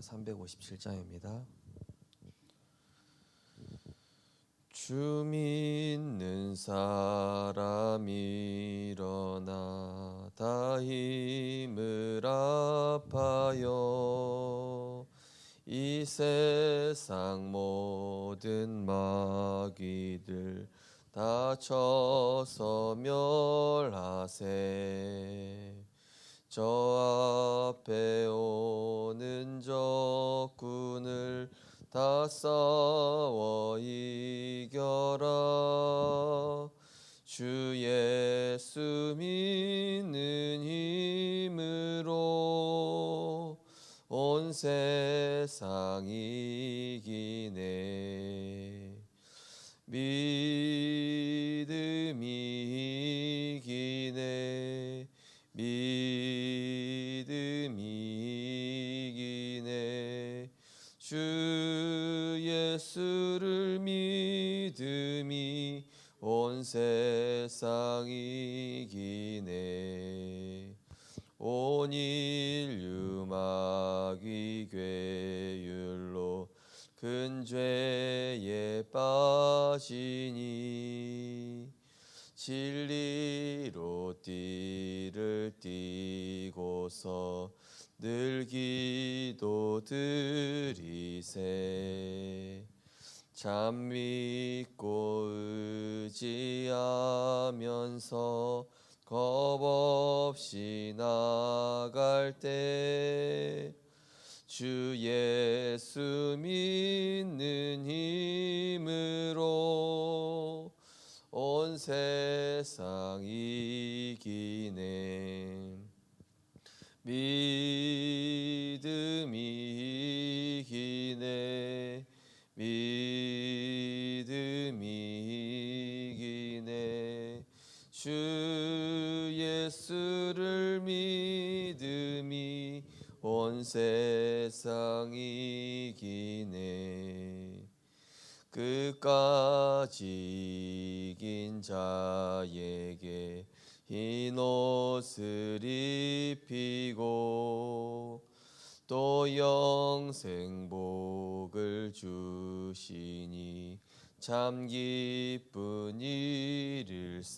357장입니다. 주 믿는 사람 일어나 다 힘을 합하여 이 세상 모든 마귀들 다 쳐서 멸하세. 저 앞에 오는 적군을 다 싸워 이겨라. 주 예수 믿는 힘으로 온 세상 이기네. 믿음이 이기네. 믿음이 이기네. 주 예수를 믿음이 온 세상 이기네. 온 인류 마귀 괴율로 큰 죄에 빠지니 진리로 띠를 띠고서 늘 기도 드리세. 참 믿고 의지하면서 겁없이 나갈 때 주 예수 믿는 힘으로 온 세상 이기네. 믿음이 이기네. 믿음이 이기네. 주 예수를 믿음이 온 세상 이기네. 끝까지 이긴 자에게 흰 옷을 입히고 또 영생 복을 주시니 참 기쁜 일일세.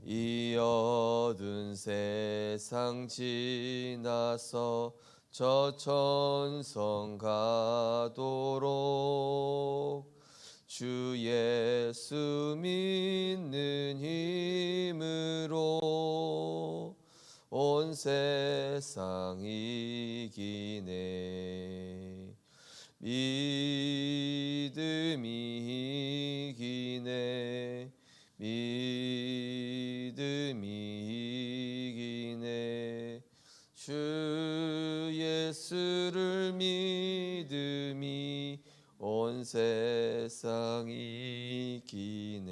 이 어두운 세상 지나서 저 천성 가도록 주 예수 믿는 힘으로 온 세상 이기네. 믿음이 이기네. 믿음이 이기네. 주 예수를 믿음이 온 세상 이기네.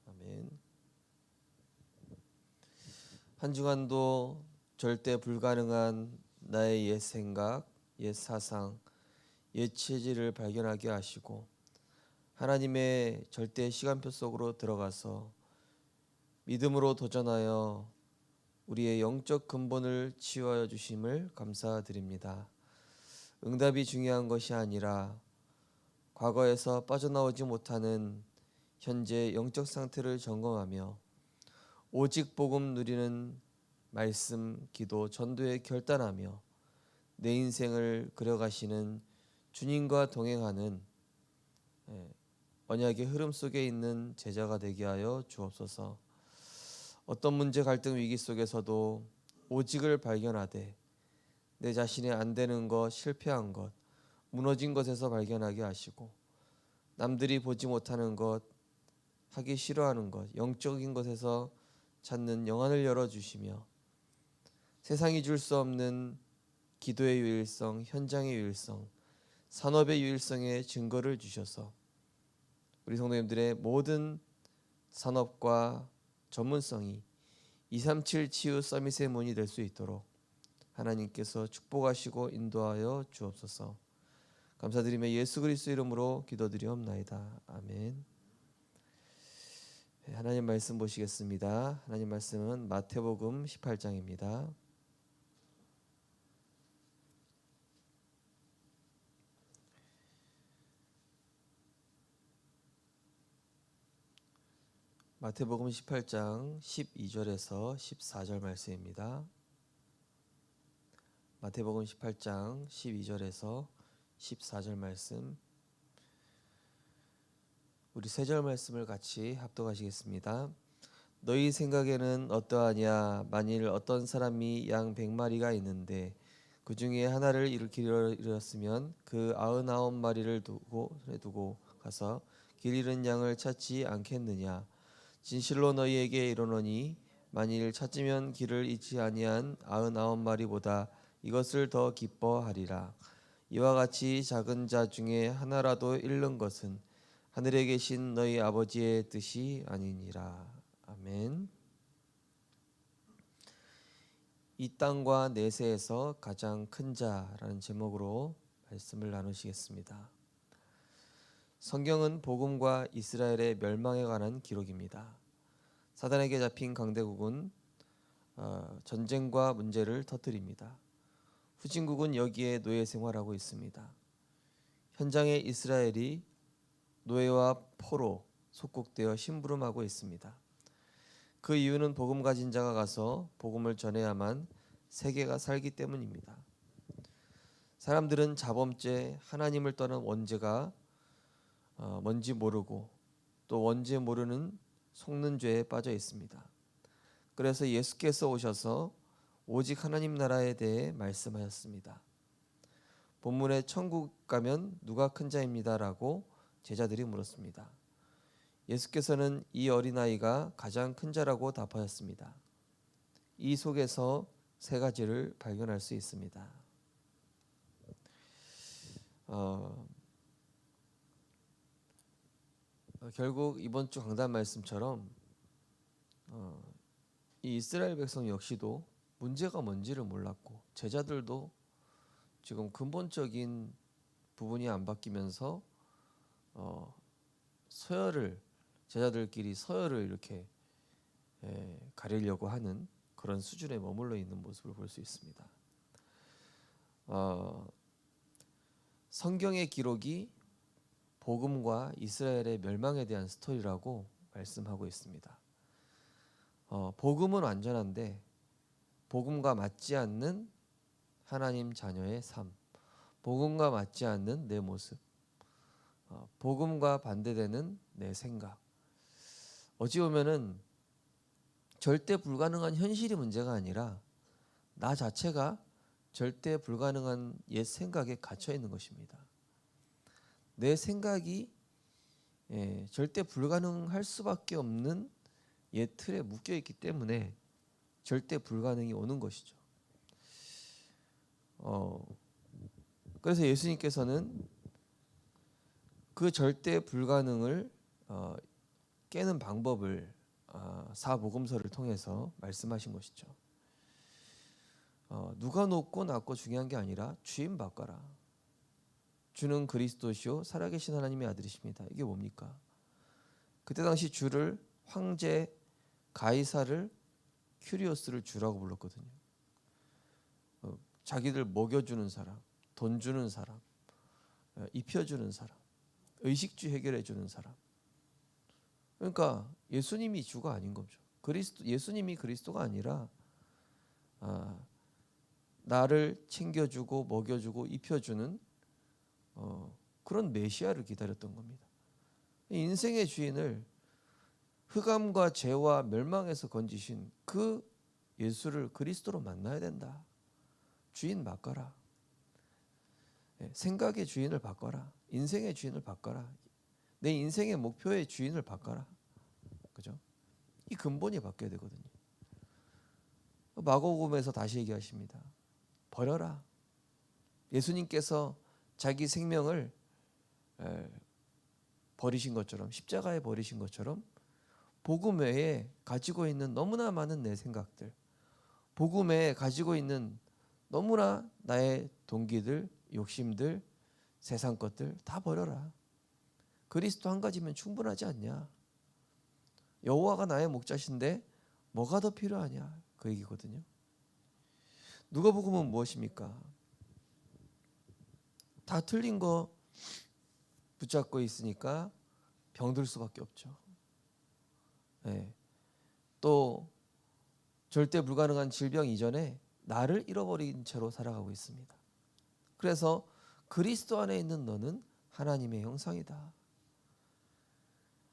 아멘. 한 주간도 절대 불가능한 나의 옛 생각, 옛 사상, 옛 체질을 발견하게 하시고 하나님의 절대 시간표 속으로 들어가서 믿음으로 도전하여 우리의 영적 근본을 치유하여 주심을 감사드립니다. 응답이 중요한 것이 아니라 과거에서 빠져나오지 못하는 현재 영적 상태를 점검하며 오직 복음 누리는 말씀, 기도, 전도에 결단하며 내 인생을 그려가시는 주님과 동행하는 언약의 흐름 속에 있는 제자가 되게 하여 주옵소서. 어떤 문제, 갈등, 위기 속에서도 오직을 발견하되 내 자신이 안 되는 것, 실패한 것, 무너진 것에서 발견하게 하시고 남들이 보지 못하는 것, 하기 싫어하는 것, 영적인 것에서 찾는 영안을 열어주시며 세상이 줄 수 없는 기도의 유일성, 현장의 유일성, 산업의 유일성의 증거를 주셔서 우리 성도님들의 모든 산업과 전문성이 237 치유 서밋의 문이 될 수 있도록 하나님께서 축복하시고 인도하여 주옵소서. 감사드리며 예수 그리스도 이름으로 기도드리옵나이다. 아멘. 하나님 말씀 보시겠습니다. 하나님 말씀은 마태복음 18장입니다. 마태복음 18장 12절에서 14절 말씀입니다. 마태복음 18장 12절에서 14절 말씀, 우리 세 절 말씀을 같이 합독하시겠습니다. 너희 생각에는 어떠하냐? 만일 어떤 사람이 양 100마리가 있는데 그 중에 하나를 잃었으면 그 99마리를 두고 가서 길 잃은 양을 찾지 않겠느냐? 진실로 너희에게 이르노니 만일 찾으면 길을 잃지 아니한 99마리보다 이것을 더 기뻐하리라. 이와 같이 작은 자 중에 하나라도 잃는 것은 하늘에 계신 너희 아버지의 뜻이 아니니라. 아멘. 이 땅과 내세에서 가장 큰 자라는 제목으로 말씀을 나누시겠습니다. 성경은 복음과 이스라엘의 멸망에 관한 기록입니다. 사단에게 잡힌 강대국은 전쟁과 문제를 터뜨립니다. 후진국은 여기에 노예 생활하고 있습니다. 현장에 이스라엘이 노예와 포로 속국되어 심부름하고 있습니다. 그 이유는 복음 가진 자가 가서 복음을 전해야만 세계가 살기 때문입니다. 사람들은 자범죄, 하나님을 떠난 원죄가 뭔지 모르고 또 원죄 모르는 속는 죄에 빠져 있습니다. 그래서 예수께서 오셔서 오직 하나님 나라에 대해 말씀하셨습니다. 본문에 천국 가면 누가 큰 자입니다라고 제자들이 물었습니다. 예수께서는 이 어린아이가 가장 큰 자라고 답하였습니다. 이 속에서 세 가지를 발견할 수 있습니다. 결국 이번 주 강단 말씀처럼 이 이스라엘 백성 역시도 문제가 뭔지를 몰랐고 제자들도 지금 근본적인 부분이 안 바뀌면서 제자들끼리 서열을 이렇게 가리려고 하는 그런 수준에 머물러 있는 모습을 볼 수 있습니다. 성경의 기록이 복음과 이스라엘의 멸망에 대한 스토리라고 말씀하고 있습니다. 복음은 완전한데 복음과 맞지 않는 하나님 자녀의 삶, 복음과 맞지 않는 내 모습, 복음과 반대되는 내 생각, 어찌 보면은 절대 불가능한 현실이 문제가 아니라 나 자체가 절대 불가능한 옛 생각에 갇혀 있는 것입니다. 내 생각이 절대 불가능할 수밖에 없는 옛 틀에 묶여 있기 때문에 절대 불가능이 오는 것이죠. 그래서 예수님께서는 그 절대 불가능을 깨는 방법을 사복음서를 통해서 말씀하신 것이죠. 누가 높고 낮고 중요한 게 아니라 주임 바꿔라. 주는 그리스도시요 살아계신 하나님의 아들이십니다. 이게 뭡니까? 그때 당시 주를 황제 가이사를 큐리오스를 주라고 불렀거든요. 자기들 먹여주는 사람, 돈 주는 사람, 입혀주는 사람, 의식주 해결해주는 사람. 그러니까 예수님이 주가 아닌 거죠. 예수님이 그리스도가 아니라 나를 챙겨주고 먹여주고 입혀주는 그런 메시아를 기다렸던 겁니다. 인생의 주인을 흑암과 죄와 멸망에서 건지신 그 예수를 그리스도로 만나야 된다. 주인 바꿔라. 생각의 주인을 바꿔라. 인생의 주인을 바꿔라. 내 인생의 목표의 주인을 바꿔라. 그죠? 이 근본이 바뀌어야 되거든요. 마가복음에서 다시 얘기하십니다. 버려라. 예수님께서 자기 생명을 버리신 것처럼, 십자가에 버리신 것처럼 복음 외에 가지고 있는 너무나 많은 내 생각들, 복음 외에 가지고 있는 너무나 나의 동기들, 욕심들, 세상 것들 다 버려라. 그리스도 한 가지면 충분하지 않냐? 여호와가 나의 목자신데 뭐가 더 필요하냐? 그 얘기거든요. 누가복음은 무엇입니까? 다 틀린 거 붙잡고 있으니까 병들 수밖에 없죠. 예. 또 절대 불가능한 질병 이전에 나를 잃어버린 채로 살아가고 있습니다. 그래서 그리스도 안에 있는 너는 하나님의 형상이다.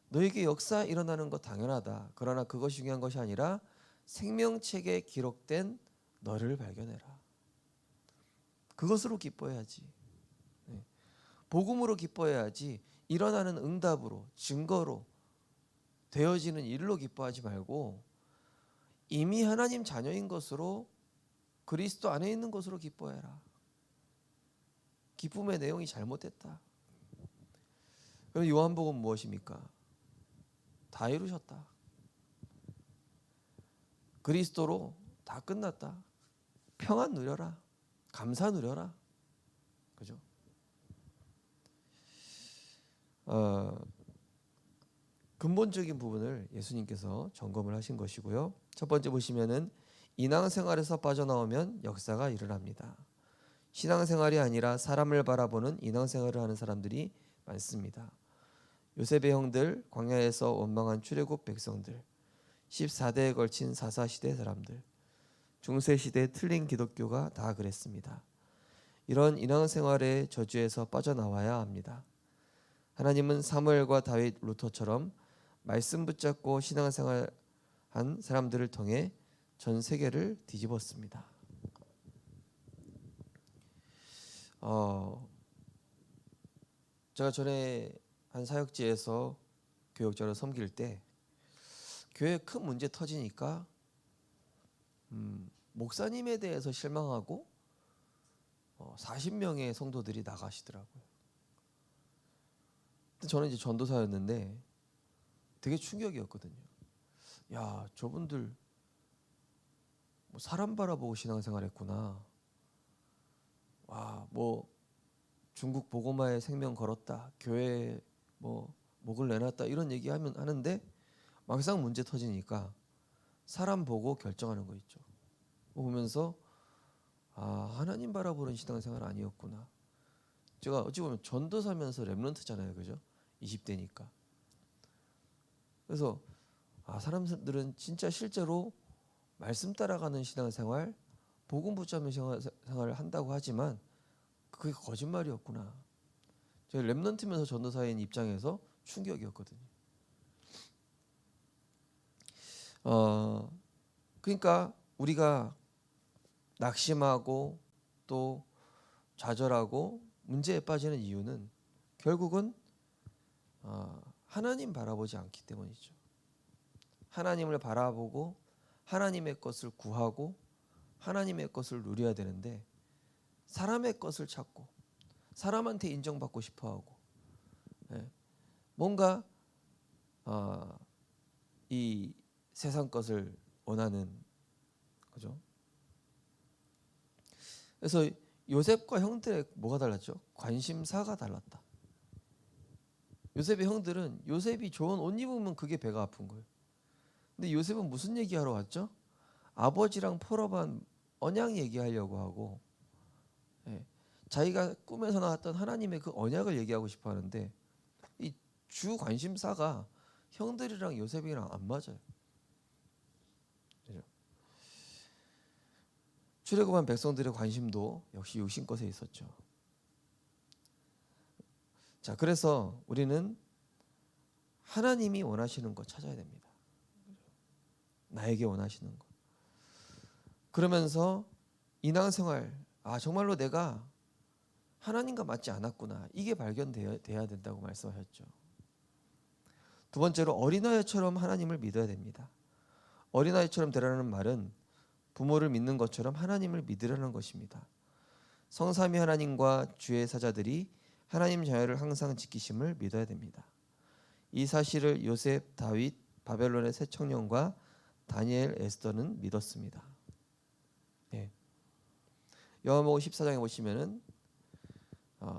너에게 역사 일어나는 거 당연하다. 그러나 그것이 중요한 것이 아니라 생명책에 기록된 너를 발견해라. 그것으로 기뻐해야지. 네. 복음으로 기뻐해야지. 일어나는 응답으로, 증거로, 되어지는 일로 기뻐하지 말고 이미 하나님 자녀인 것으로, 그리스도 안에 있는 것으로 기뻐해라. 기쁨의 내용이 잘못됐다. 그럼 요한복음 무엇입니까? 다 이루셨다. 그리스도로 다 끝났다. 평안 누려라. 감사 누려라. 그죠? 근본적인 부분을 예수님께서 점검을 하신 것이고요. 첫 번째 보시면은 인앙생활에서 빠져나오면 역사가 일어납니다. 신앙생활이 아니라 사람을 바라보는 인앙생활을 하는 사람들이 많습니다. 요셉의 형들, 광야에서 원망한 출애굽 백성들, 14대에 걸친 사사시대 사람들, 중세시대 틀린 기독교가 다 그랬습니다. 이런 인앙생활의 저주에서 빠져나와야 합니다. 하나님은 사무엘과 다윗, 루터처럼 말씀 붙잡고 신앙생활한 사람들을 통해 전 세계를 뒤집었습니다. 제가 전에 한 사역지에서 교역자로 섬길 때 교회 큰 문제 터지니까 목사님에 대해서 실망하고 40명의 성도들이 나가시더라고요. 저는 이제 전도사였는데 되게 충격이었거든요. 야, 저분들 뭐 사람 바라보고 신앙생활했구나. 와, 뭐 중국 보고마에 생명 걸었다. 교회에 뭐 목을 내놨다. 이런 얘기하면 하는데 막상 문제 터지니까 사람 보고 결정하는 거 있죠. 보면서 하나님 바라보는 신앙생활 아니었구나. 제가 어찌 보면 전도사면서 렘넌트잖아요, 그죠? 20대니까. 그래서 사람들은 진짜 실제로 말씀 따라가는 신앙생활, 복음 붙잡는 신앙생활을 한다고 하지만 그게 거짓말이었구나. 제가 렘넌트면서 전도사인 입장에서 충격이었거든요. 그러니까 우리가 낙심하고 또 좌절하고 문제에 빠지는 이유는 결국은 하나님 바라보지 않기 때문이죠. 하나님을 바라보고 하나님의 것을 구하고 하나님의 것을 누려야 되는데 사람의 것을 찾고 사람한테 인정받고 싶어하고 뭔가 이 세상 것을 원하는 거죠. 그래서 요셉과 형들의 뭐가 달랐죠? 관심사가 달랐다. 요셉의 형들은 요셉이 좋은 옷 입으면 그게 배가 아픈 거예요. 근데 요셉은 무슨 얘기하러 왔죠? 아버지랑 포로반 언약 얘기하려고 하고 자기가 꿈에서 나왔던 하나님의 그 언약을 얘기하고 싶어 하는데 이 주 관심사가 형들이랑 요셉이랑 안 맞아요. 출애굽한 백성들의 관심도 역시 육신 것에 있었죠. 자, 그래서 우리는 하나님이 원하시는 것 찾아야 됩니다. 나에게 원하시는 것. 그러면서 인앙생활, 정말로 내가 하나님과 맞지 않았구나. 이게 발견돼야 된다고 말씀하셨죠. 두 번째로 어린아이처럼 하나님을 믿어야 됩니다. 어린아이처럼 되라는 말은 부모를 믿는 것처럼 하나님을 믿으라는 것입니다. 성삼위 하나님과 주의 사자들이 하나님 자녀를 항상 지키심을 믿어야 됩니다. 이 사실을 요셉, 다윗, 바벨론의 새 청년과 다니엘, 에스더는 믿었습니다. 요한복음 14장에 보시면은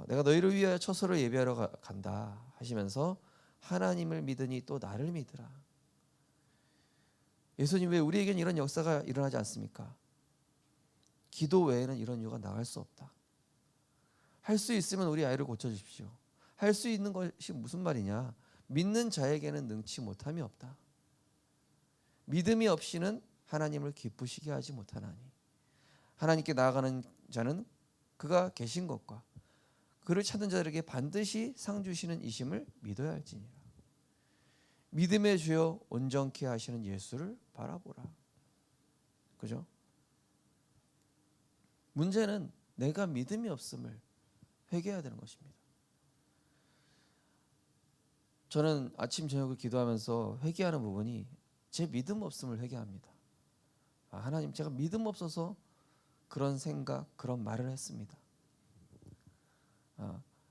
내가 너희를 위하여 처소를 예비하러 간다 하시면서 하나님을 믿으니 또 나를 믿으라. 예수님 왜 우리에겐 이런 역사가 일어나지 않습니까? 기도 외에는 이런 이유가 나갈 수 없다. 할 수 있으면 우리 아이를 고쳐주십시오. 할 수 있는 것이 무슨 말이냐? 믿는 자에게는 능치 못함이 없다. 믿음이 없이는 하나님을 기쁘시게 하지 못하나니 하나님께 나아가는 자는 그가 계신 것과 그를 찾는 자들에게 반드시 상 주시는 이심을 믿어야 할지니라. 믿음의 주여 온전케 하시는 예수를 바라보라. 그죠? 문제는 내가 믿음이 없음을 회개해야 되는 것입니다. 저는 아침 저녁을 기도하면서 회개하는 부분이 제 믿음 없음을 회개합니다. 하나님, 제가 믿음 없어서 그런 생각, 그런 말을 했습니다.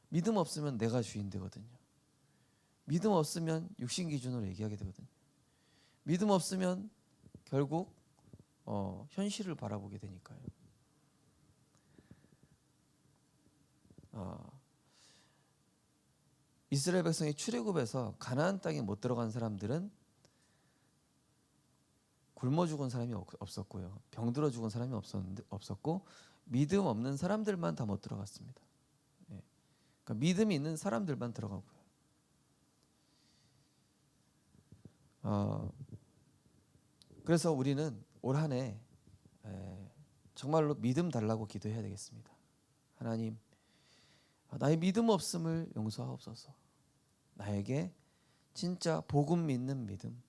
믿음 없으면 내가 주인 되거든요. 믿음 없으면 육신 기준으로 얘기하게 되거든요. 믿음 없으면 결국 현실을 바라보게 되니까요. 이스라엘 백성이 출애굽에서 가나안 땅에 못 들어간 사람들은 굶어 죽은 사람이 없었고요. 병들어 죽은 사람이 없었고 믿음 없는 사람들만 다 못 들어갔습니다. 그러니까 믿음이 있는 사람들만 들어가고요. 그래서 우리는 올 한 해 정말로 믿음 달라고 기도해야 되겠습니다. 하나님, 나의 믿음 없음을 용서하옵소서. 나에게 진짜 복음 믿는 믿음,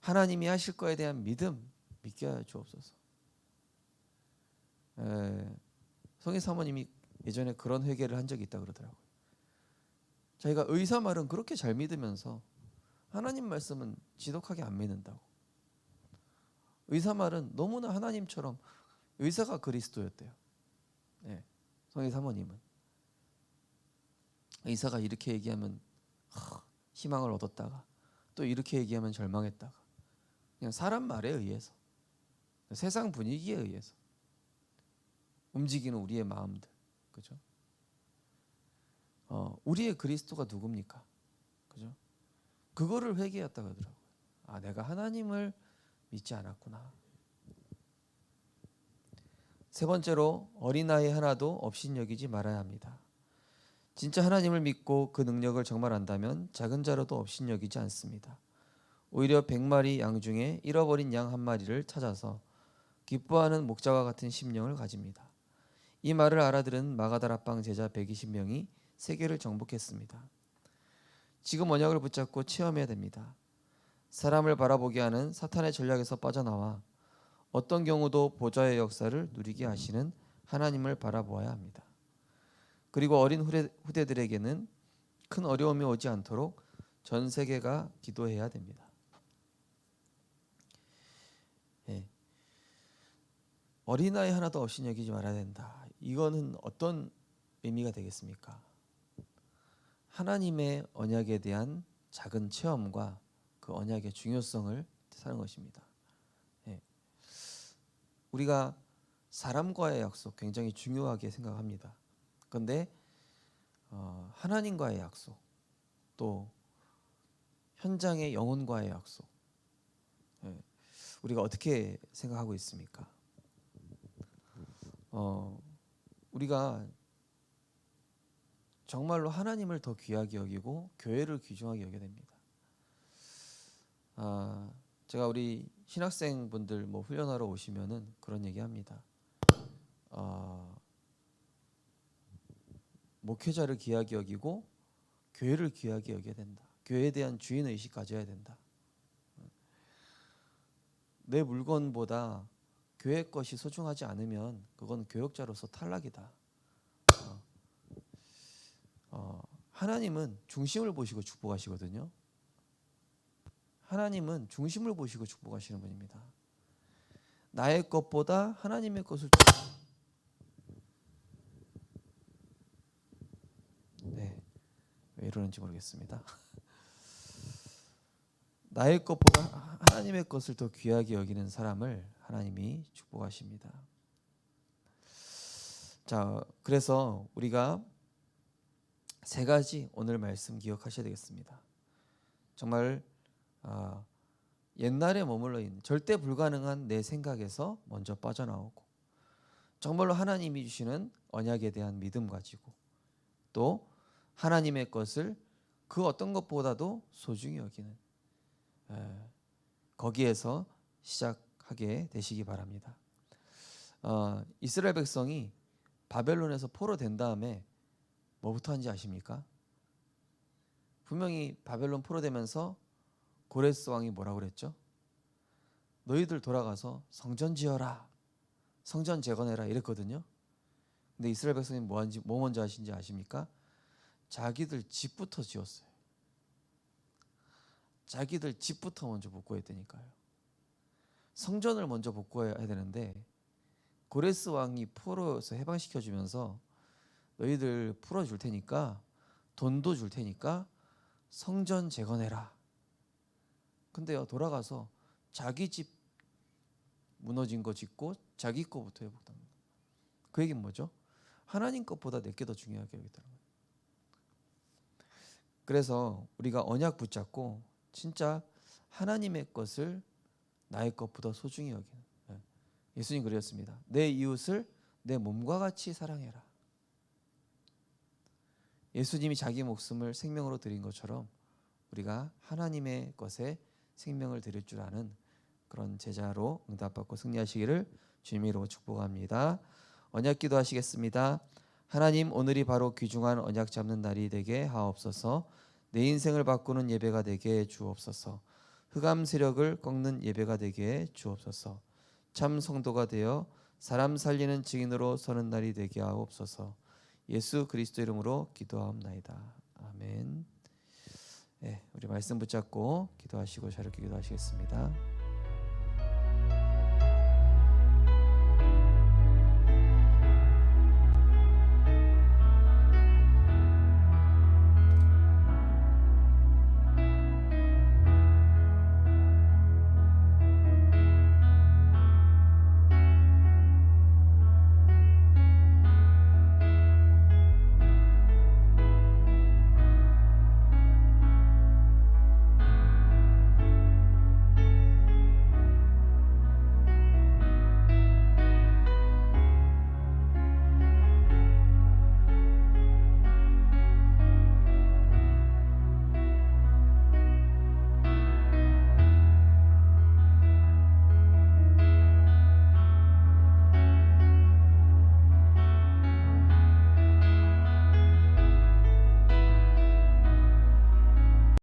하나님이 하실 거에 대한 믿음 믿게 하여 주옵소서. 성희 사모님이 예전에 그런 회개를 한 적이 있다 그러더라고요. 자기가 의사 말은 그렇게 잘 믿으면서 하나님 말씀은 지독하게 안 믿는다고. 의사 말은 너무나 하나님처럼, 의사가 그리스도였대요. 성희 사모님은 의사가 이렇게 얘기하면 희망을 얻었다가 또 이렇게 얘기하면 절망했다가, 그냥 사람 말에 의해서, 세상 분위기에 의해서 움직이는 우리의 마음들, 그죠? 우리의 그리스도가 누굽니까? 그죠? 그거를 회개했다 그러더라고요. 내가 하나님을 믿지 않았구나. 세 번째로, 어린아이 하나도 업신여기지 말아야 합니다. 진짜 하나님을 믿고 그 능력을 정말 안다면 작은 자로도 업신여기지 않습니다. 오히려 100마리 양 중에 잃어버린 양 한 마리를 찾아서 기뻐하는 목자와 같은 심령을 가집니다. 이 말을 알아들은 마가다락방 제자 120명이 세계를 정복했습니다. 지금 언약을 붙잡고 체험해야 됩니다. 사람을 바라보게 하는 사탄의 전략에서 빠져나와 어떤 경우도 보좌의 역사를 누리게 하시는 하나님을 바라보아야 합니다. 그리고 어린 후대들에게는 큰 어려움이 오지 않도록 전 세계가 기도해야 됩니다. 어린아이 하나도 업신여기지 말아야 된다. 이거는 어떤 의미가 되겠습니까? 하나님의 언약에 대한 작은 체험과 그 언약의 중요성을 사는 것입니다. 우리가 사람과의 약속 굉장히 중요하게 생각합니다. 그런데 하나님과의 약속, 또 현장의 영혼과의 약속, 우리가 어떻게 생각하고 있습니까? 우리가 정말로 하나님을 더 귀하게 여기고 교회를 귀중하게 여겨야 됩니다. 제가 우리 신학생분들 훈련하러 오시면은 그런 얘기합니다. 목회자를 귀하게 여기고 교회를 귀하게 여겨야 된다. 교회에 대한 주인 의식 가져야 된다. 내 물건보다 교회 것이 소중하지 않으면 그건 교역자로서 탈락이다. 하나님은 중심을 보시고 축복하시거든요. 하나님은 중심을 보시고 축복하시는 분입니다. 나의 것보다 하나님의 것을 왜 이러는지 모르겠습니다. 나의 것보다 하나님의 것을 더 귀하게 여기는 사람을 하나님이 축복하십니다. 자, 그래서 우리가 세 가지 오늘 말씀 기억하셔야 되겠습니다. 정말 옛날에 머물러 있는 절대 불가능한 내 생각에서 먼저 빠져나오고, 정말로 하나님이 주시는 언약에 대한 믿음 가지고, 또 하나님의 것을 그 어떤 것보다도 소중히 여기는, 거기에서 시작하게 되시기 바랍니다. 이스라엘 백성이 바벨론에서 포로된 다음에 뭐부터 한지 아십니까? 분명히 바벨론 포로되면서 고레스 왕이 뭐라고 그랬죠? 너희들 돌아가서 성전 지어라, 성전 재건해라 이랬거든요. 근데 이스라엘 백성이 뭐 먼저 하신지 아십니까? 자기들 집부터 지었어요. 자기들 집부터 먼저 복구했다니까요. 성전을 먼저 복구해야 되는데 고레스 왕이 포로에서 해방시켜 주면서 너희들 풀어줄 테니까 돈도 줄 테니까 성전 재건해라. 근데요, 돌아가서 자기 집 무너진 거 짓고 자기 거부터 회복하는 거예요. 그 얘기는 뭐죠? 하나님 것보다 내게 더 중요하게 여기다는 거예요. 그래서 우리가 언약 붙잡고 진짜 하나님의 것을 나의 것보다 소중히 여기는, 예수님 그러셨습니다. 내 이웃을 내 몸과 같이 사랑해라. 예수님이 자기 목숨을 생명으로 드린 것처럼 우리가 하나님의 것에 생명을 드릴 줄 아는 그런 제자로 응답받고 승리하시기를 주님으로 축복합니다. 언약 기도하시겠습니다. 하나님, 오늘이 바로 귀중한 언약 잡는 날이 되게 하옵소서. 내 인생을 바꾸는 예배가 되게 주옵소서. 흑암 세력을 꺾는 예배가 되게 주옵소서. 참 성도가 되어 사람 살리는 증인으로 서는 날이 되게 하옵소서. 예수 그리스도 이름으로 기도하옵나이다. 아멘. 우리 말씀 붙잡고 기도하시고 자유롭게 기도하시겠습니다.